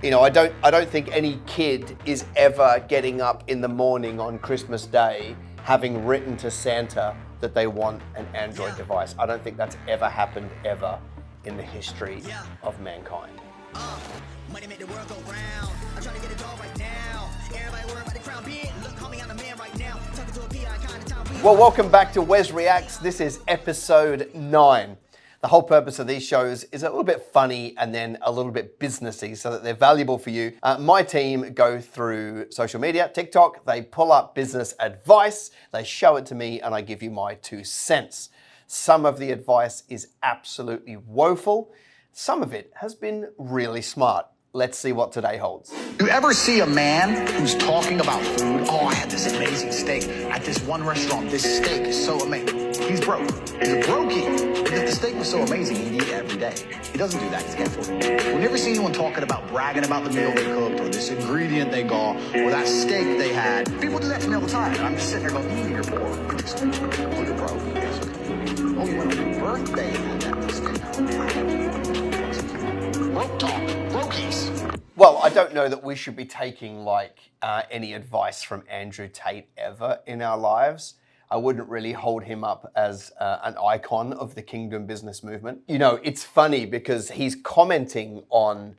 I don't think any kid is ever getting up in the morning on Christmas Day having written to Santa that they want an Android device. I don't think that's ever happened ever in the history of mankind. Money make the world go round. I'm trying to get it all right now. Everybody worry about the crown being. Look, homie, I'm the man right now. Talking to a PI kind of time. Well, welcome back to Wes Reacts. This is episode 9. The whole purpose of these shows is a little bit funny and then a little bit businessy so that they're valuable for you. My team go through social media, TikTok, they pull up business advice, they show it to me, and I give you my 2 cents. Some of the advice is absolutely woeful. Some of it has been really smart. Let's see what today holds. You ever see a man who's talking about food? Oh, I had this amazing steak at this one restaurant. This steak is so amazing. He's broke. He's a brokey. Because the steak was so amazing, he'd eat it every day. He doesn't do that. He's careful. We've never seen anyone talking about bragging about the meal they cooked or this ingredient they got or that steak they had. People do that to me all the time. And I'm just sitting there going, you're poor. Oh, you're broke. Yes, okay. Oh, you went on your birthday and had that steak. Broke talk. Brokies. Well, I don't know that we should be taking any advice from Andrew Tate ever in our lives. I wouldn't really hold him up as an icon of the kingdom business movement. You know, it's funny because he's commenting on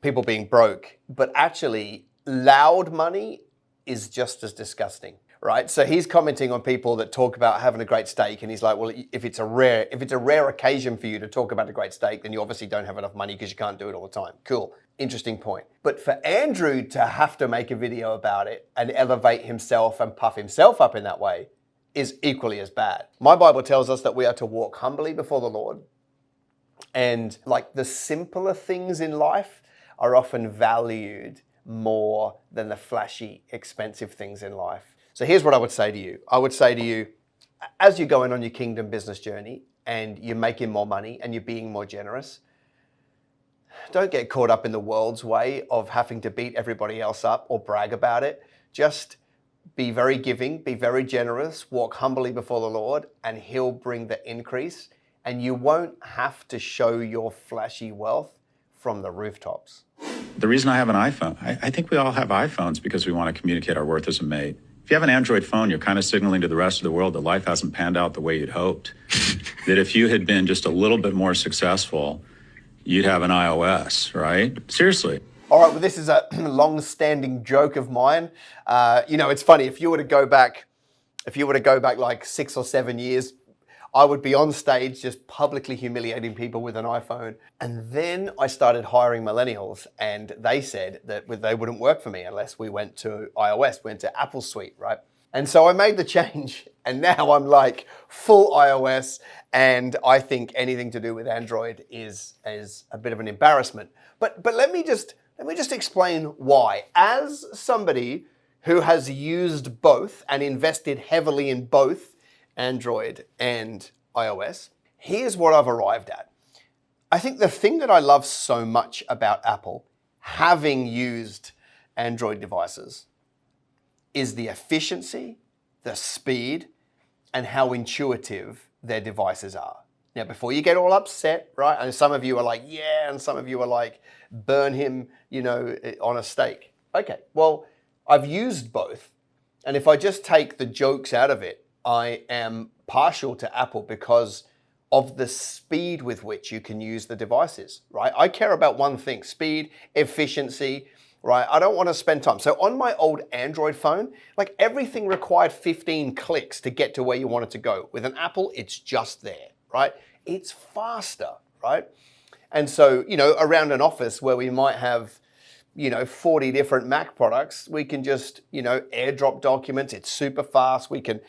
people being broke, but actually loud money is just as disgusting, right? So he's commenting on people that talk about having a great steak, and he's like, well, if it's a rare occasion for you to talk about a great steak, then you obviously don't have enough money because you can't do it all the time. Cool. Interesting point. But for Andrew to have to make a video about it and elevate himself and puff himself up in that way is equally as bad. My Bible tells us that we are to walk humbly before the Lord. And the simpler things in life are often valued more than the flashy, expensive things in life. So here's what I would say to you. I would say to you, as you're going on your kingdom business journey and you're making more money and you're being more generous, don't get caught up in the world's way of having to beat everybody else up or brag about it. Just be very giving, be very generous, walk humbly before the Lord, and He'll bring the increase. And you won't have to show your flashy wealth from the rooftops. The reason I have an iPhone, I think we all have iPhones because we want to communicate our worth as a mate. If you have an Android phone, you're kind of signaling to the rest of the world that life hasn't panned out the way you'd hoped. That if you had been just a little bit more successful, you'd have an iOS, right? Seriously. All right, well, this is a long-standing joke of mine. It's funny, if you were to go back like 6 or 7 years, I would be on stage just publicly humiliating people with an iPhone. And then I started hiring millennials, and they said that they wouldn't work for me unless we went to iOS, went to Apple Suite, right? And so I made the change, and now I'm like full iOS, and I think anything to do with Android is a bit of an embarrassment. But let me just explain why. As somebody who has used both and invested heavily in both Android and iOS, here's what I've arrived at. I think the thing that I love so much about Apple, having used Android devices, is the efficiency, the speed, and how intuitive their devices are. Now, before you get all upset, right? And some of you are like, yeah, and some of you are like, burn him, on a stake. Okay, well, I've used both. And if I just take the jokes out of it, I am partial to Apple because of the speed with which you can use the devices, right? I care about one thing, speed, efficiency, right? I don't want to spend time. So on my old Android phone, everything required 15 clicks to get to where you want it to go. With an Apple, it's just there, right? It's faster, right? And so, around an office where we might have 40 different Mac products, we can just, airdrop documents. It's super fast. We can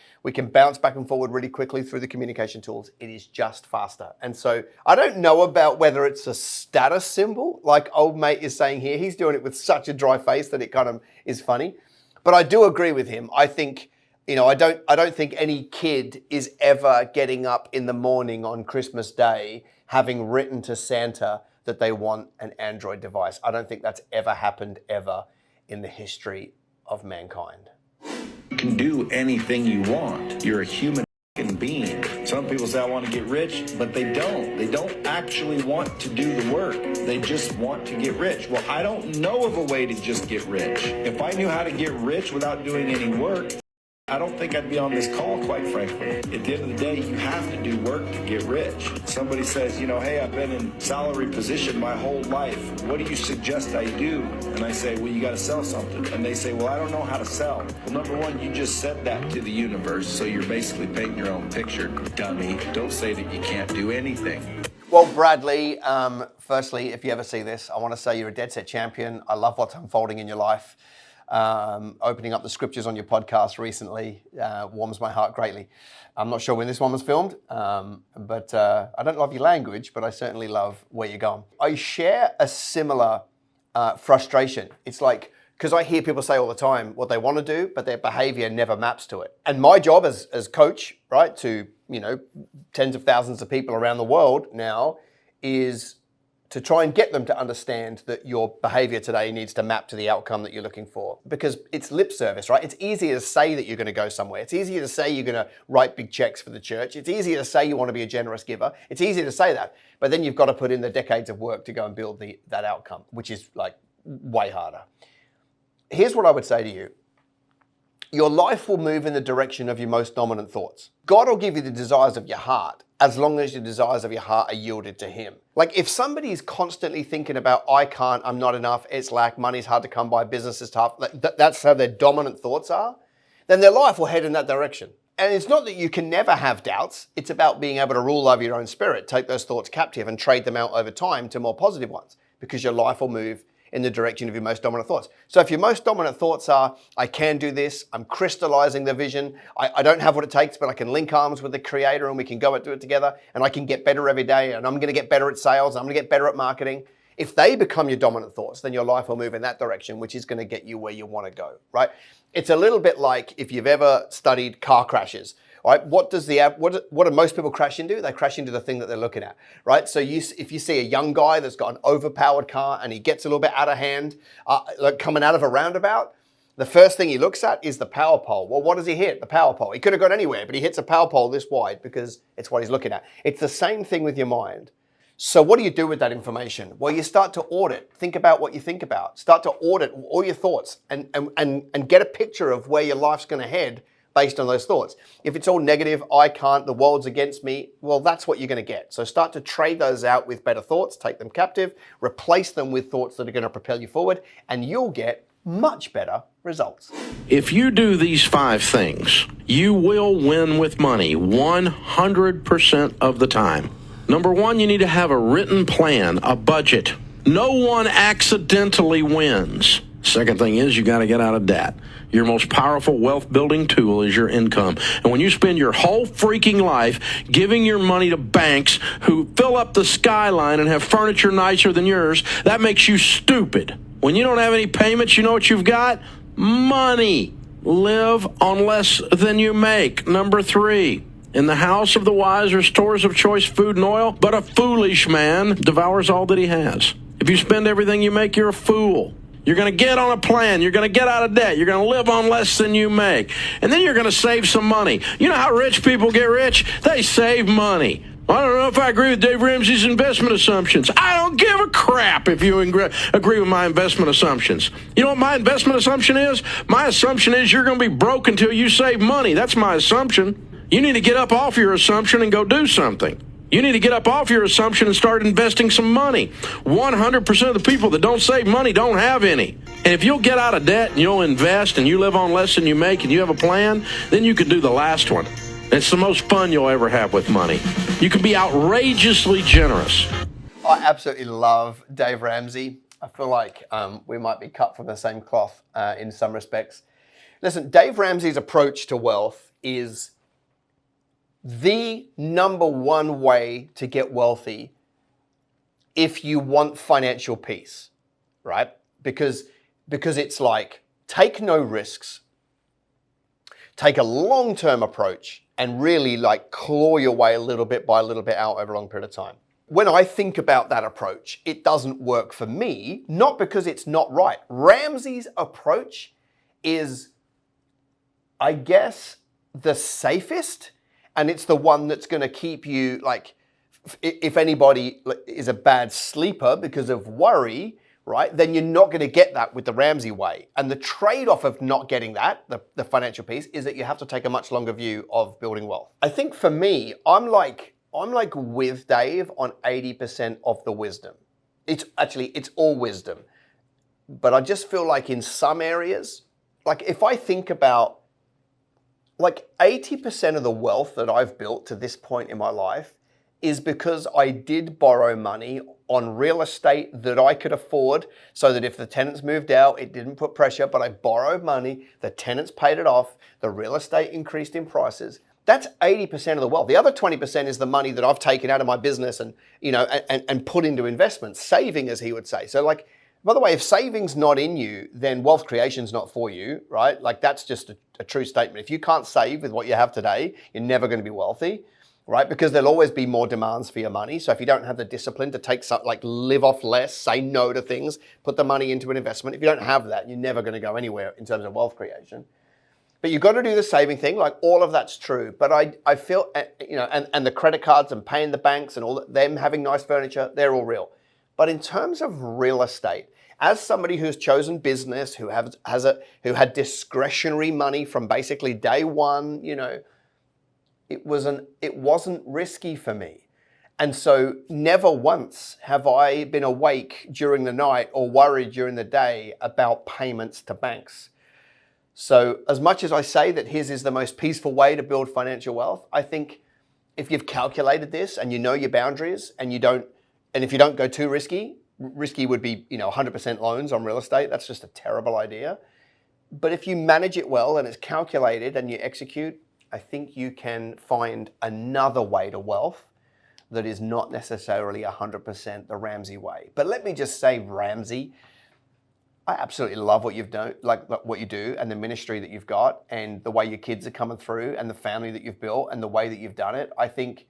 bounce back and forward really quickly through the communication tools. It is just faster. And so I don't know about whether it's a status symbol, like old mate is saying here. He's doing it with such a dry face that it kind of is funny. But I do agree with him. I think, I don't think any kid is ever getting up in the morning on Christmas Day having written to Santa that they want an Android device. I don't think that's ever happened ever in the history of mankind. You can do anything you want. You're a human being. Some people say, I want to get rich, but they don't. They don't actually want to do the work. They just want to get rich. Well, I don't know of a way to just get rich. If I knew how to get rich without doing any work, I don't think I'd be on this call, quite frankly. At the end of the day, you have to do work to get rich. Somebody says, hey, I've been in salary position my whole life. What do you suggest I do? And I say, well, you got to sell something. And they say, well, I don't know how to sell. Well, number one, you just said that to the universe, so you're basically painting your own picture, dummy. Don't say that you can't do anything. Well, Bradley, firstly, if you ever see this, I want to say you're a dead set champion. I love what's unfolding in your life. Opening up the scriptures on your podcast recently warms my heart greatly. I'm not sure when this one was filmed, but I don't love your language, but I certainly love where you're going. I share a similar frustration. It's like, because I hear people say all the time what they want to do, but their behavior never maps to it. And my job as coach, right, to tens of thousands of people around the world now is to try and get them to understand that your behavior today needs to map to the outcome that you're looking for. Because it's lip service, right? It's easier to say that you're going to go somewhere. It's easier to say you're going to write big checks for the church. It's easier to say you want to be a generous giver. It's easier to say that. But then you've got to put in the decades of work to go and build that outcome, which is like way harder. Here's what I would say to you. Your life will move in the direction of your most dominant thoughts. God will give you the desires of your heart as long as your desires of your heart are yielded to Him. Like if somebody's constantly thinking about, I can't, I'm not enough, it's lack, money's hard to come by, business is tough, that's how their dominant thoughts are, then their life will head in that direction. And it's not that you can never have doubts, it's about being able to rule over your own spirit, take those thoughts captive and trade them out over time to more positive ones, because your life will move in the direction of your most dominant thoughts. So if your most dominant thoughts are, I can do this, I'm crystallizing the vision, I don't have what it takes, but I can link arms with the creator and we can go and do it together and I can get better every day and I'm gonna get better at sales, I'm gonna get better at marketing. If they become your dominant thoughts, then your life will move in that direction, which is gonna get you where you wanna go, right? It's a little bit like if you've ever studied car crashes. Right? What do most people crash into? They crash into the thing that they're looking at, right? So if you see a young guy that's got an overpowered car and he gets a little bit out of hand, like coming out of a roundabout, the first thing he looks at is the power pole. Well, what does he hit? The power pole. He could have gone anywhere, but he hits a power pole this wide because it's what he's looking at. It's the same thing with your mind. So what do you do with that information? Well, you start to audit. Think about what you think about. Start to audit all your thoughts and get a picture of where your life's going to head based on those thoughts. If it's all negative, I can't, the world's against me, well, that's what you're going to get. So start to trade those out with better thoughts, take them captive, replace them with thoughts that are going to propel you forward, and you'll get much better results. If you do these 5 things, you will win with money 100% of the time. Number 1, you need to have a written plan, a budget. No one accidentally wins. Second thing is you got to get out of debt. Your most powerful wealth building tool is your income. And when you spend your whole freaking life giving your money to banks who fill up the skyline and have furniture nicer than yours, that makes you stupid. When you don't have any payments, you know what you've got? Money. Live on less than you make. Number 3. In the house of the wise are stores of choice food and oil, but a foolish man devours all that he has. If you spend everything you make, you're a fool. You're going to get on a plan. You're going to get out of debt. You're going to live on less than you make. And then you're going to save some money. You know how rich people get rich? They save money. I don't know if I agree with Dave Ramsey's investment assumptions. I don't give a crap if you agree with my investment assumptions. You know what my investment assumption is? My assumption is you're going to be broke until you save money. That's my assumption. You need to get up off your assumption and go do something. You need to get up off your assumption and start investing some money. 100% of the people that don't save money don't have any. And if you'll get out of debt and you'll invest and you live on less than you make and you have a plan, then you can do the last one. It's the most fun you'll ever have with money. You can be outrageously generous. I absolutely love Dave Ramsey. I feel like we might be cut from the same cloth in some respects. Listen, Dave Ramsey's approach to wealth is the number one way to get wealthy if you want financial peace, right? Because it's like, take no risks, take a long-term approach, and really like claw your way a little bit by a little bit out over a long period of time. When I think about that approach, it doesn't work for me, not because it's not right. Ramsey's approach is, I guess, the safest And it's the one that's going to keep you, like, if anybody is a bad sleeper because of worry, right, then you're not going to get that with the Ramsey way. And the trade-off of not getting that, the financial piece, is that you have to take a much longer view of building wealth. I think for me, I'm like with Dave on 80% of the wisdom. It's all wisdom. But I just feel like in some areas, like if I think about like 80% of the wealth that I've built to this point in my life is because I did borrow money on real estate that I could afford so that if the tenants moved out, it didn't put pressure, but I borrowed money, the tenants paid it off, the real estate increased in prices. That's 80% of the wealth. The other 20% is the money that I've taken out of my business and, you know, and put into investments, saving, as he would say. So like, by the way, if saving's not in you, then wealth creation's not for you, right? Like that's just a true statement. If you can't save with what you have today, you're never going to be wealthy. Right? Because there'll always be more demands for your money. So if you don't have the discipline to take some, like live off less, say no to things, put the money into an investment, if you don't have that, you're never going to go anywhere in terms of wealth creation. But you've got to do the saving thing, like all of that's true. But I feel, you know, and the credit cards and paying the banks and all that, them having nice furniture, they're all real. But in terms of real estate, as somebody who's chosen business, who had discretionary money from basically day one, you know, it wasn't risky for me. And so never once have I been awake during the night or worried during the day about payments to banks. So as much as I say that his is the most peaceful way to build financial wealth, I think if you've calculated this and you know your boundaries and if you don't go too risky would be, you know, 100% loans on real estate. That's just a terrible idea. But if you manage it well and it's calculated and you execute, I think you can find another way to wealth that is not necessarily 100% the Ramsey way. But let me just say, Ramsey, I absolutely love what you've done, like what you do, and the ministry that you've got, and the way your kids are coming through, and the family that you've built, and the way that you've done it. I think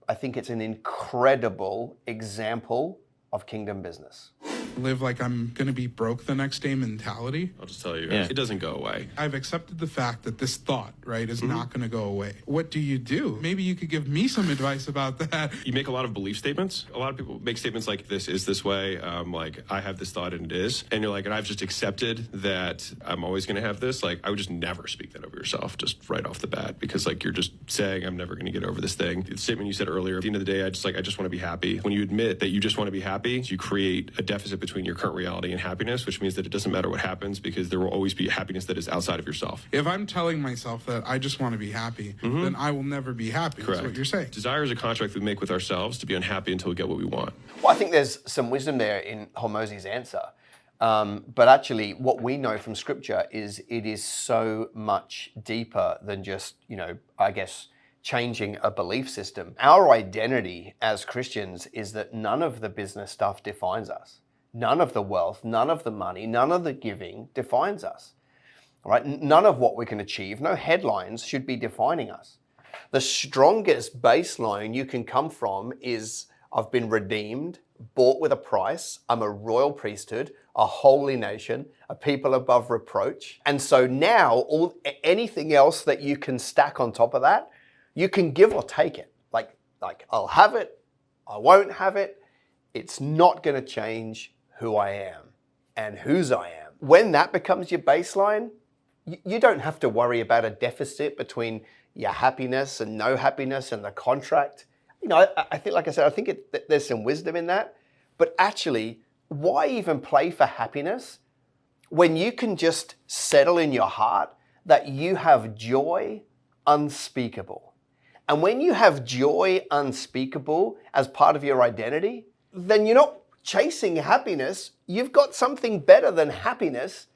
it's an incredible example of kingdom business. Live like I'm going to be broke the next day mentality. I'll just tell you, it doesn't go away. I've accepted the fact that this thought, right, is not going to go away. What do you do? Maybe you could give me some advice about that. You make a lot of belief statements. A lot of people make statements like, this is this way. Like, I have this thought and it is. And you're like, and I've just accepted that I'm always going to have this. Like, I would just never speak that over yourself, just right off the bat, because like you're just saying, I'm never going to get over this thing. The statement you said earlier, at the end of the day, I just want to be happy. When you admit that you just want to be happy, you create a deficit between your current reality and happiness, which means that it doesn't matter what happens because there will always be happiness that is outside of yourself. If I'm telling myself that I just want to be happy, then I will never be happy. Correct. That's what you're saying. Desire is a contract we make with ourselves to be unhappy until we get what we want. Well, I think there's some wisdom there in Hormozi's answer. But actually, what we know from Scripture is it is so much deeper than just, you know, I guess, changing a belief system. Our identity as Christians is that none of the business stuff defines us. None of the wealth, none of the money, none of the giving defines us. Right? None of what we can achieve, no headlines should be defining us. The strongest baseline you can come from is, I've been redeemed, bought with a price, I'm a royal priesthood, a holy nation, a people above reproach. And so now anything else that you can stack on top of that, you can give or take it. Like I'll have it, I won't have it. It's not going to change who I am and whose I am. When that becomes your baseline, you don't have to worry about a deficit between your happiness and no happiness and the contract. You know, I think, like I said, I think there's some wisdom in that. But actually, why even play for happiness when you can just settle in your heart that you have joy unspeakable? And when you have joy unspeakable as part of your identity, then you're not chasing happiness. You've got something better than happiness.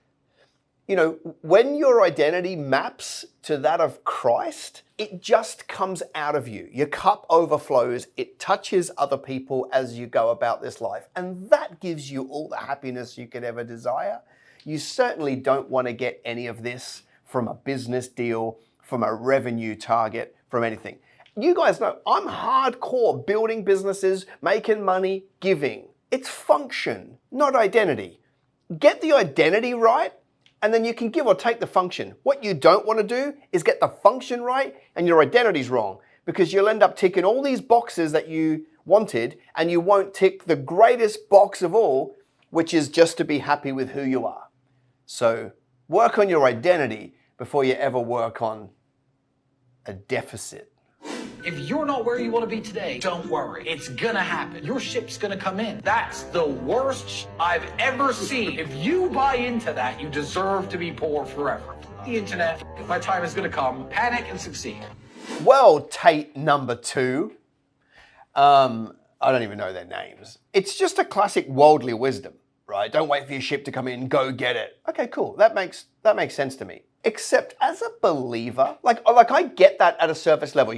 You know, when your identity maps to that of Christ, it just comes out of you. Your cup overflows. It touches other people as you go about this life. And that gives you all the happiness you could ever desire. You certainly don't want to get any of this from a business deal, from a revenue target, from anything. You guys know I'm hardcore building businesses, making money, giving. It's function, not identity. Get the identity right, and then you can give or take the function. What you don't want to do is get the function right and your identity's wrong, because you'll end up ticking all these boxes that you wanted and you won't tick the greatest box of all, which is just to be happy with who you are. So work on your identity before you ever work on a deficit. If you're not where you want to be today, don't worry. It's gonna happen. Your ship's gonna come in. That's the worst I've ever seen. If you buy into that, you deserve to be poor forever. The internet, my time is gonna come. Panic and succeed. Well, Tate number 2, I don't even know their names. It's just a classic worldly wisdom, right? Don't wait for your ship to come in, go get it. Okay, cool. That makes sense to me. Except as a believer, like I get that at a surface level.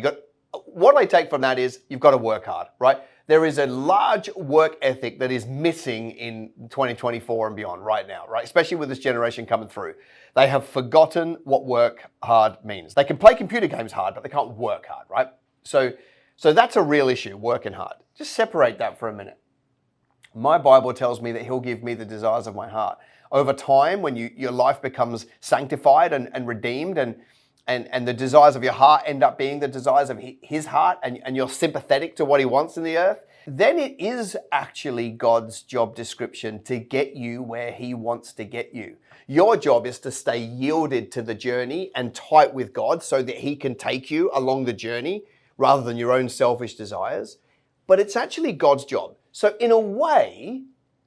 What I take from that is you've got to work hard, right? There is a large work ethic that is missing in 2024 and beyond right now, right? Especially with this generation coming through. They have forgotten what work hard means. They can play computer games hard, but they can't work hard, right? So that's a real issue, working hard. Just separate that for a minute. My Bible tells me that he'll give me the desires of my heart. Over time, when your life becomes sanctified and redeemed and the desires of your heart end up being the desires of his heart and you're sympathetic to what he wants in the earth, then it is actually God's job description to get you where he wants to get you. Your job is to stay yielded to the journey and tight with God so that he can take you along the journey rather than your own selfish desires. But it's actually God's job. So in a way,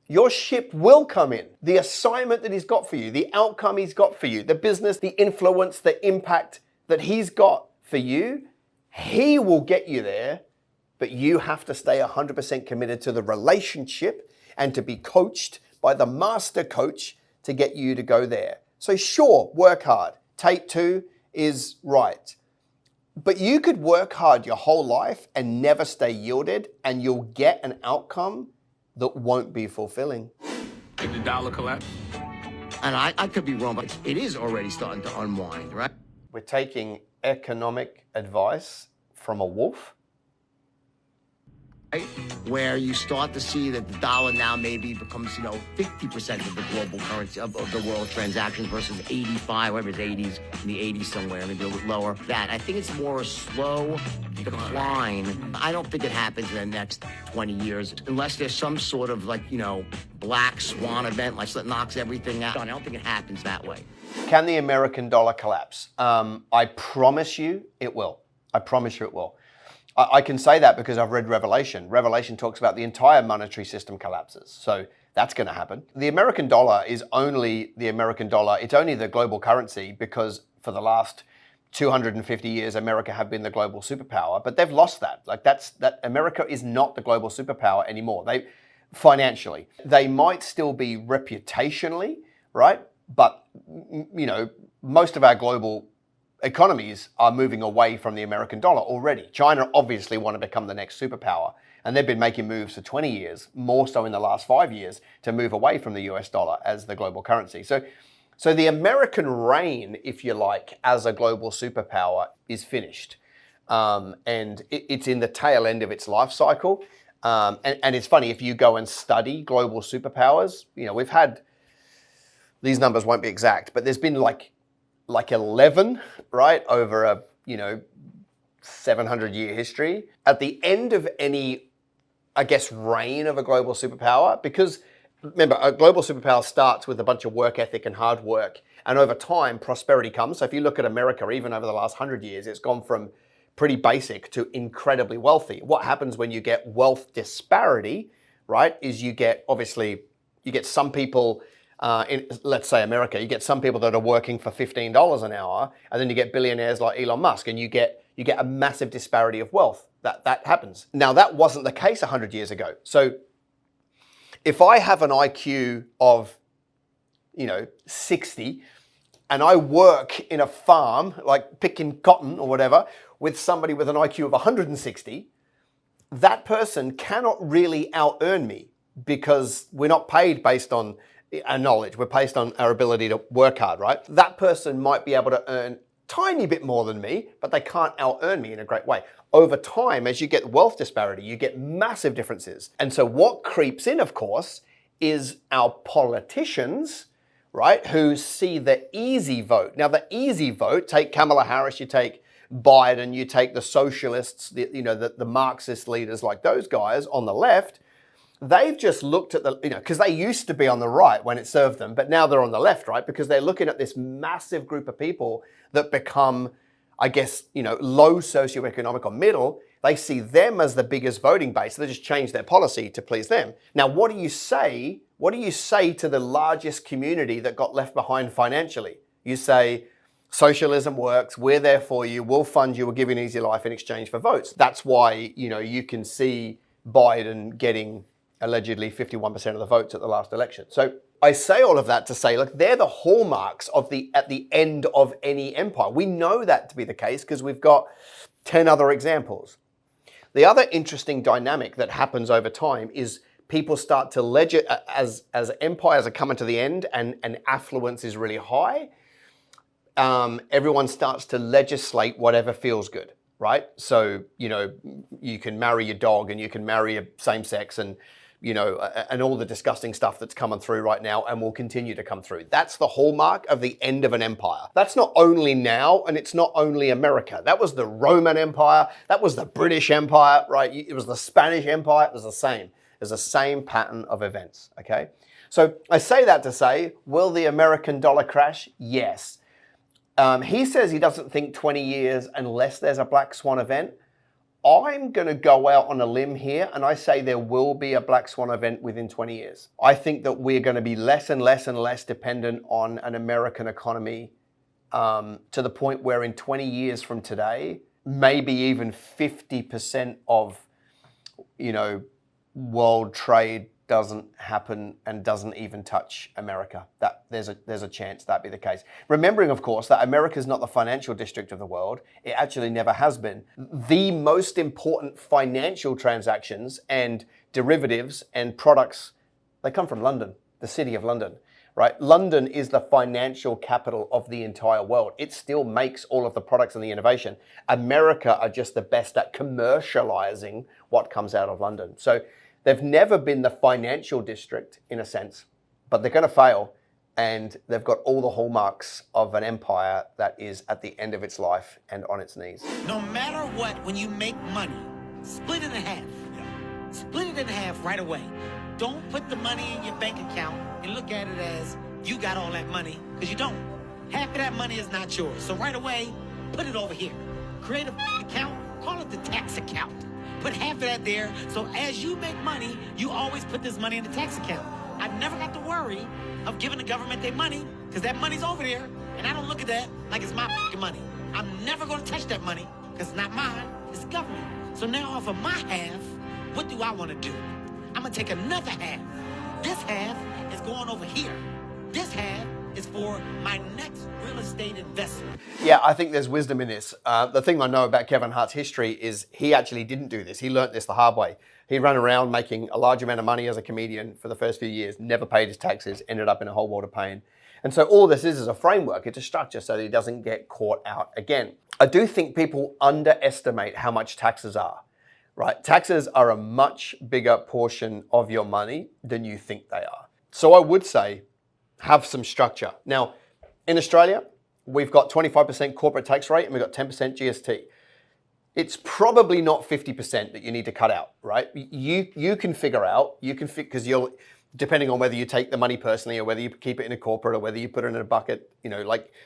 your ship will come in. The assignment that he's got for you, the outcome he's got for you, the business, the influence, the impact that he's got for you, he will get you there, but you have to stay 100% committed to the relationship and to be coached by the master coach to get you to go there. So sure, work hard. Tate 2 is right. But you could work hard your whole life and never stay yielded, and you'll get an outcome that won't be fulfilling. Did the dollar collapse? And I could be wrong, but it is already starting to unwind, right? We're taking economic advice from a wolf. Right? Where you start to see that the dollar now maybe becomes, 50% of the global currency of the world transactions versus 85, whatever it's 80s, in the 80s somewhere, maybe a little lower. That I think it's more a slow decline. I don't think it happens in the next 20 years unless there's some sort of black swan event, like that knocks everything out. I don't think it happens that way. Can the American dollar collapse? I promise you it will. I promise you it will. I can say that because I've read Revelation. Revelation talks about the entire monetary system collapses. So that's going to happen. The American dollar is only the American dollar. It's only the global currency because for the last 250 years, America have been the global superpower, but they've lost that. That America is not the global superpower anymore. Financially, they might still be reputationally, right? But, most of our global economies are moving away from the American dollar already. China obviously want to become the next superpower, and they've been making moves for 20 years, more so in the last 5 years, to move away from the US dollar as the global currency. So the American reign, if you like, as a global superpower is finished. And it's in the tail end of its life cycle. And it's funny, if you go and study global superpowers, we've had, these numbers won't be exact, but there's been like 11, right, over a, 700-year history. At the end of any, reign of a global superpower, because remember, a global superpower starts with a bunch of work ethic and hard work, and over time, prosperity comes. So if you look at America, even over the last 100 years, it's gone from pretty basic to incredibly wealthy. What happens when you get wealth disparity, right, is you get some people, in, let's say America, you get some people that are working for $15 an hour, and then you get billionaires like Elon Musk, and you get a massive disparity of wealth. That happens. Now, that wasn't the case 100 years ago. So if I have an IQ of, 60, and I work in a farm, like picking cotton or whatever, with somebody with an IQ of 160, that person cannot really out-earn me because we're not paid based on our knowledge. We're based on our ability to work hard, right? That person might be able to earn a tiny bit more than me, but they can't out-earn me in a great way. Over time, as you get wealth disparity, you get massive differences. And so what creeps in, of course, is our politicians, right, who see the easy vote. Now, the easy vote, take Kamala Harris, you take Biden, you take the socialists, the Marxist leaders like those guys on the left, they've just looked at because they used to be on the right when it served them, but now they're on the left, right? Because they're looking at this massive group of people that become, I guess, low socioeconomic or middle. They see them as the biggest voting base. So they just change their policy to please them. Now, what do you say? What do you say to the largest community that got left behind financially? You say, socialism works, we're there for you, we'll fund you, we'll give you an easy life in exchange for votes. That's why, you can see Biden getting allegedly 51% of the votes at the last election. So I say all of that to say, look, they're the hallmarks at the end of any empire. We know that to be the case because we've got 10 other examples. The other interesting dynamic that happens over time is people start to as empires are coming to the end and affluence is really high, everyone starts to legislate whatever feels good, right? So, you can marry your dog and you can marry a same sex and all the disgusting stuff that's coming through right now and will continue to come through. That's the hallmark of the end of an empire. That's not only now, and it's not only America. That was the Roman Empire. That was the British Empire, right? It was the Spanish Empire. It was the same. There's the same pattern of events, okay? So I say that to say, will the American dollar crash? Yes. He says he doesn't think 20 years unless there's a black swan event. I'm going to go out on a limb here and I say there will be a black swan event within 20 years. I think that we're going to be less and less and less dependent on an American economy to the point where in 20 years from today, maybe even 50% of, world trade doesn't happen and doesn't even touch America. That there's a chance that be the case. Remembering, of course, that America is not the financial district of the world. It actually never has been. The most important financial transactions and derivatives and products, they come from London, the city of London, right? London is the financial capital of the entire world. It still makes all of the products and the innovation. America are just the best at commercializing what comes out of London. So they've never been the financial district, in a sense, but they're going to fail, and they've got all the hallmarks of an empire that is at the end of its life and on its knees. No matter what, when you make money, split it in half. Split it in half right away. Don't put the money in your bank account and look at it as you got all that money, because you don't. Half of that money is not yours. So right away, put it over here. Create an account, call it the tax account. Put half of that there, so as you make money, you always put this money in the tax account. I've never got to worry of giving the government their money, because that money's over there, and I don't look at that like it's my money. I'm never going to touch that money, because it's not mine, it's the government. So now off of my half, what do I want to do? I'm going to take another half. This half is going over here. This half is for my next real estate investment. Yeah, I think there's wisdom in this. The thing I know about Kevin Hart's history is he actually didn't do this. He learnt this the hard way. He ran around making a large amount of money as a comedian for the first few years, never paid his taxes, ended up in a whole world of pain. And so all this is a framework, it's a structure so that he doesn't get caught out again. I do think people underestimate how much taxes are, right? Taxes are a much bigger portion of your money than you think they are. So I would say, have some structure. Now, in Australia, we've got 25% corporate tax rate and we've got 10% GST. It's probably not 50% that you need to cut out, right? You can figure out, because you'll, depending on whether you take the money personally or whether you keep it in a corporate or whether you put it in a bucket,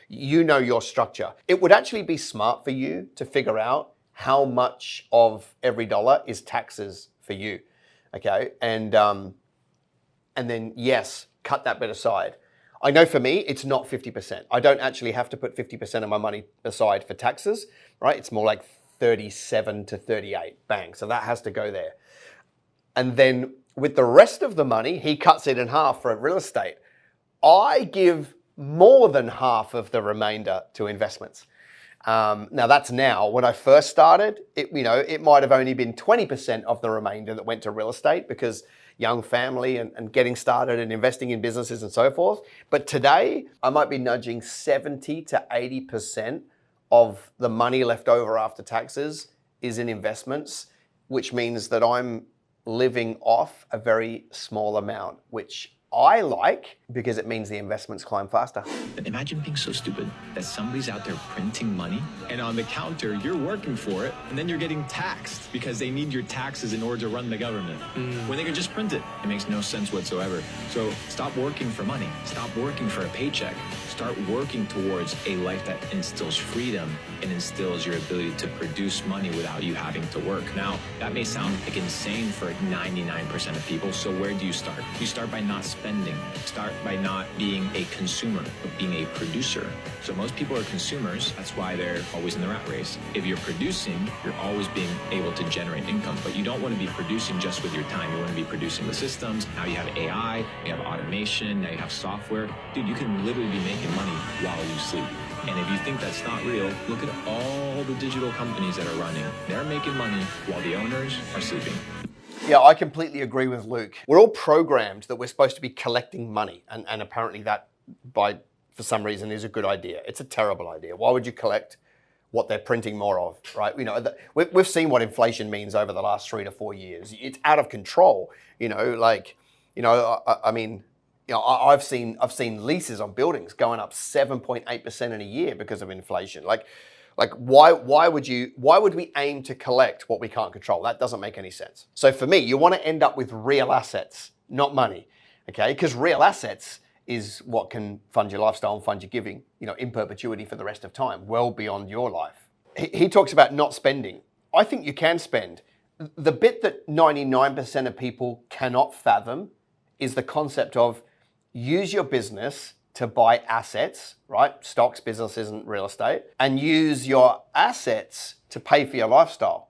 your structure. It would actually be smart for you to figure out how much of every dollar is taxes for you, okay? And then, yes, cut that bit aside. I know for me, it's not 50%. I don't actually have to put 50% of my money aside for taxes, right? It's more like 37 to 38, bang. So that has to go there. And then with the rest of the money, he cuts it in half for real estate. I give more than half of the remainder to investments. Now that's now. When I first started, it might have only been 20% of the remainder that went to real estate because young family and getting started and investing in businesses and so forth. But today, I might be nudging 70 to 80% of the money left over after taxes is in investments, which means that I'm living off a very small amount, which I like Because it means the investments climb faster. Imagine being so stupid that somebody's out there printing money, and on the counter, you're working for it, and then you're getting taxed because they need your taxes in order to run the government. When they could just print it. It makes no sense whatsoever. So stop working for money. Stop working for a paycheck. Start working towards a life that instills freedom and instills your ability to produce money without you having to work. Now, that may sound like insane for 99% of people, so where do you start? You start by not spending. Start by not being a consumer, but being a producer. So most people are consumers. That's why they're always in the rat race. If you're producing, you're always being able to generate income, but you don't want to be producing just with your time. You want to be producing the systems. Now you have AI, you have automation, now you have software. Dude, you can literally be making money while you sleep. And if you think that's not real, look at all the digital companies that are running. They're making money while the owners are sleeping. Yeah, I completely agree with Luke. We're all programmed that we're supposed to be collecting money, and apparently that, for some reason, is a good idea. It's a terrible idea. Why would you collect what they're printing more of, right? You know, we've seen what inflation means over the last 3 to 4 years. It's out of control. You know, I mean, you know, I've seen leases on buildings going up 7.8% in a year because of inflation. Why would we aim to collect what we can't control? That doesn't make any sense. So for me, you want to end up with real assets, not money, okay? Because real assets is what can fund your lifestyle and fund your giving, you know, in perpetuity for the rest of time, well beyond your life. He talks about not spending. I think you can spend. The bit that 99% of people cannot fathom is the concept of use your business to buy assets, right? Stocks, businesses, and real estate, and use your assets to pay for your lifestyle.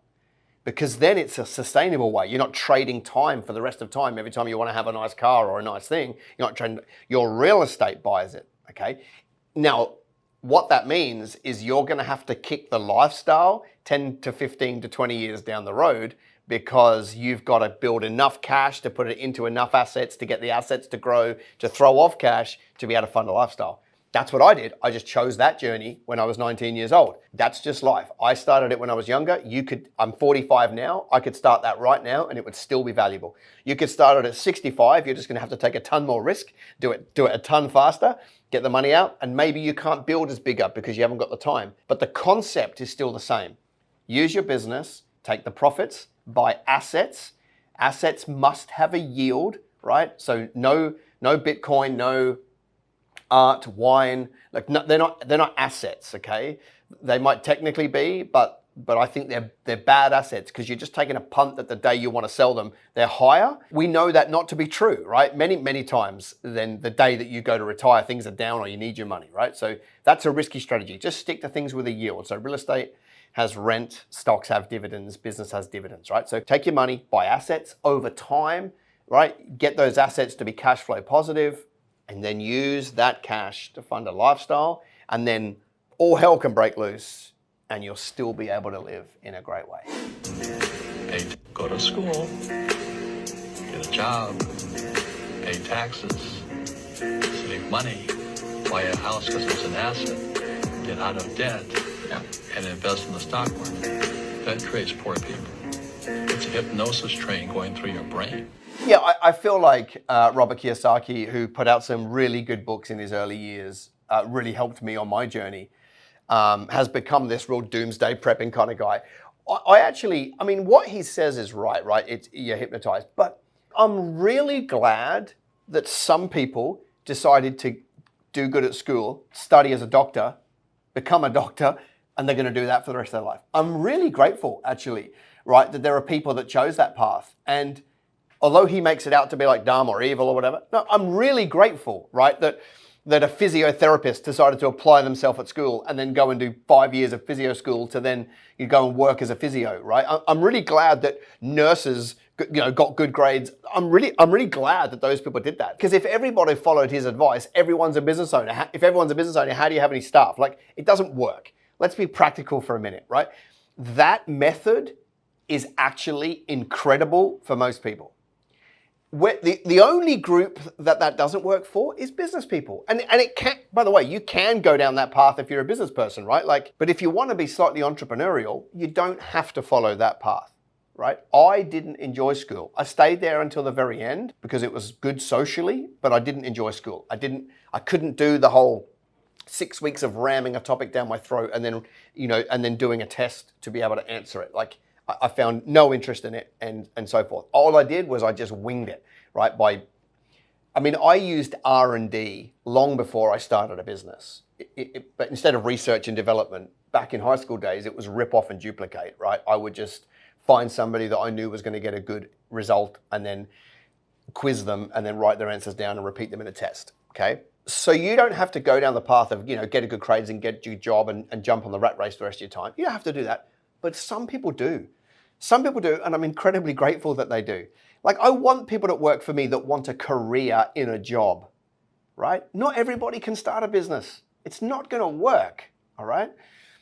Because then it's a sustainable way. You're not trading time for the rest of time. Every time you want to have a nice car or a nice thing, you're not trading. Your real estate buys it, okay? Now, what that means is you're going to have to kick the lifestyle 10 to 15 to 20 years down the road, because you've got to build enough cash to put it into enough assets to get the assets to grow, to throw off cash to be able to fund a lifestyle. That's what I did. I just chose that journey when I was 19 years old. That's just life. I started it when I was younger. I'm 45 now. I could start that right now and it would still be valuable. You could start it at 65. You're just going to have to take a ton more risk, do it a ton faster, get the money out, and maybe you can't build as big up because you haven't got the time. But the concept is still the same. Use your business, take the profits, buy assets. Assets must have a yield, right? So no Bitcoin, no art, wine, they're not assets, okay? They might technically be, but I think they're bad assets because you're just taking a punt that the day you want to sell them, they're higher. We know that not to be true, right? Many times then the day that you go to retire, things are down or you need your money, right? So that's a risky strategy. Just stick to things with a yield. So real estate has rent, stocks have dividends, business has dividends, right? So take your money, buy assets over time, right? Get those assets to be cash flow positive, and then use that cash to fund a lifestyle, and then all hell can break loose and you'll still be able to live in a great way. Hey, go to school, get a job, pay taxes, save money, buy a house because it's an asset, get out of debt, and invest in the stock market. That creates poor people. It's a hypnosis train going through your brain. Yeah, I feel like Robert Kiyosaki, who put out some really good books in his early years, really helped me on my journey, has become this real doomsday prepping kind of guy. I mean, what he says is right? You're hypnotized. But I'm really glad that some people decided to do good at school, study as a doctor, become a doctor, and they're going to do that for the rest of their life. I'm really grateful, actually, right, that there are people that chose that path. And although he makes it out to be like dumb or evil or whatever, no, I'm really grateful, right, that a physiotherapist decided to apply themselves at school and then go and do 5 years of physio school to then you go and work as a physio, right? I'm really glad that nurses, got good grades. I'm really glad that those people did that, because if everybody followed his advice, everyone's a business owner. If everyone's a business owner, how do you have any staff? It doesn't work. Let's be practical for a minute, right? That method is actually incredible for most people. The only group that doesn't work for is business people. And it can, by the way, you can go down that path if you're a business person, right? But if you want to be slightly entrepreneurial, you don't have to follow that path. right? I didn't enjoy school. I stayed there until the very end because it was good socially, but I didn't enjoy school. I couldn't do the whole 6 weeks of ramming a topic down my throat and then, and then doing a test to be able to answer it. Like I found no interest in it and so forth. All I did was I just winged it, right? I used R&D long before I started a business. But instead of research and development, back in high school days, it was rip off and duplicate, right? I would just find somebody that I knew was going to get a good result and then quiz them and then write their answers down and repeat them in a test, okay? So you don't have to go down the path of, get a good grades and get your job and jump on the rat race the rest of your time. You don't have to do that. But some people do. Some people do, and I'm incredibly grateful that they do. Like, I want people that work for me that want a career in a job, right? Not everybody can start a business. It's not going to work, all right?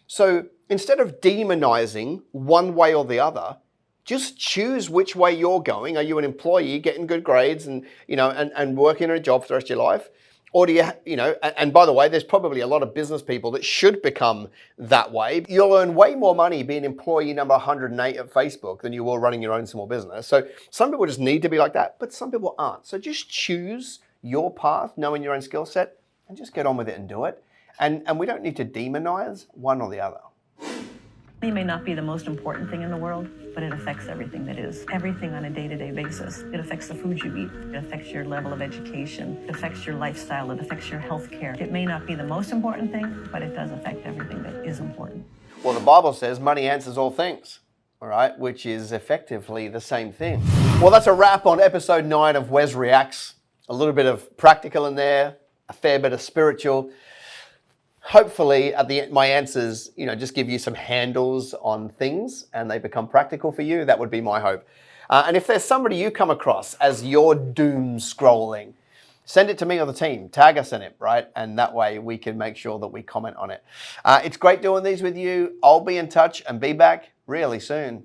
So instead of demonizing one way or the other, just choose which way you're going. Are you an employee getting good grades and, and working in a job for the rest of your life? Or do you, and by the way, there's probably a lot of business people that should become that way. You'll earn way more money being employee number 108 at Facebook than you will running your own small business. So some people just need to be like that, but some people aren't. So just choose your path, knowing your own skill set, and just get on with it and do it. And we don't need to demonize one or the other. Money may not be the most important thing in the world, but it affects everything that is. Everything on a day-to-day basis. It affects the food you eat. It affects your level of education. It affects your lifestyle. It affects your health care. It may not be the most important thing, but it does affect everything that is important. Well, the Bible says money answers all things, all right, which is effectively the same thing. Well, that's a wrap on episode 9 of Wes Reacts. A little bit of practical in there, a fair bit of spiritual. Hopefully, at the end, my answers, just give you some handles on things and they become practical for you. That would be my hope. And if there's somebody you come across as you're doom scrolling, send it to me or the team. Tag us in it, right? And that way we can make sure that we comment on it. It's great doing these with you. I'll be in touch and be back really soon.